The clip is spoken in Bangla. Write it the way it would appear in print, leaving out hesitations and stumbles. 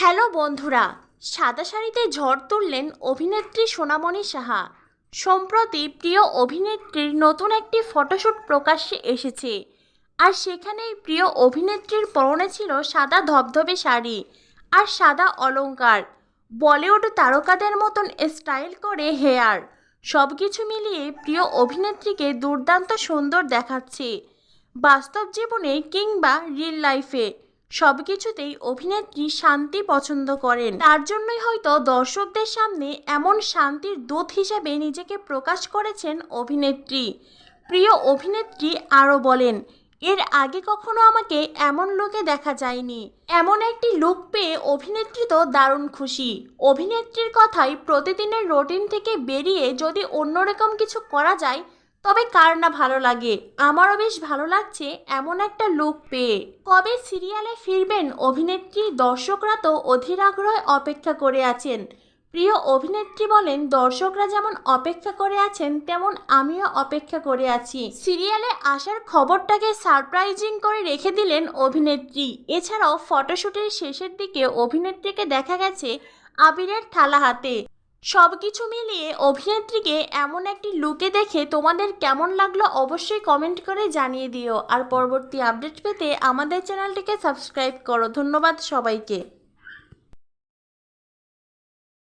হ্যালো বন্ধুরা, সাদা শাড়িতে ঝড় তুললেন অভিনেত্রী সোনামণি সাহা। সম্প্রতি প্রিয় অভিনেত্রীর নতুন একটি ফটোশ্যুট প্রকাশ্যে এসেছে, আর সেখানেই প্রিয় অভিনেত্রীর পরনে ছিল সাদা ধবধবে শাড়ি আর সাদা অলংকার। বলিউড তারকাদের মতন স্টাইল করে হেয়ার, সব কিছু মিলিয়ে প্রিয় অভিনেত্রীকে দুর্দান্ত সুন্দর দেখাচ্ছে। বাস্তব জীবনে কিংবা রিয়েল লাইফে সব কিছুতেই অভিনেত্রী শান্তি পছন্দ করেন, তার জন্যই হয়তো দর্শকদের সামনে এমন শান্তির দূত হিসেবে নিজেকে প্রকাশ করেছেন অভিনেত্রী। প্রিয় অভিনেত্রী আরও বলেন, এর আগে কখনো আমাকে এমন লুকে দেখা যায়নি। এমন একটি লুক পেয়ে অভিনেত্রী তো দারুণ খুশি। অভিনেত্রীর কথাই, প্রতিদিনের রুটিন থেকে বেরিয়ে যদি অন্যরকম কিছু করা যায় তবে কার না ভালো লাগে। আমারও বেশ ভালো লাগছে এমন একটা লুক পেয়ে। কবে সিরিয়ালে ফিরবেন অভিনেত্রী, দর্শকরা তো অধীর আগ্রহে অপেক্ষা করে আছেন। প্রিয় অভিনেত্রী বলেন, দর্শকরা যেমন অপেক্ষা করে আছেন তেমন আমিও অপেক্ষা করে আছি। সিরিয়ালে আসার খবরটাকে সারপ্রাইজিং করে রেখে দিলেন অভিনেত্রী। এছাড়াও ফটোশুটের শেষের দিকে অভিনেত্রীকে দেখা গেছে আবিরের থালা হাতে। সব কিছু মিলিয়ে অভিনেত্রীকে এমন একটি লুকে দেখে তোমাদের কেমন লাগলো অবশ্যই কমেন্ট করে জানিয়ে দিও। আর পরবর্তী আপডেট পেতে আমাদের চ্যানেলটিকে সাবস্ক্রাইব করো। ধন্যবাদ সবাইকে।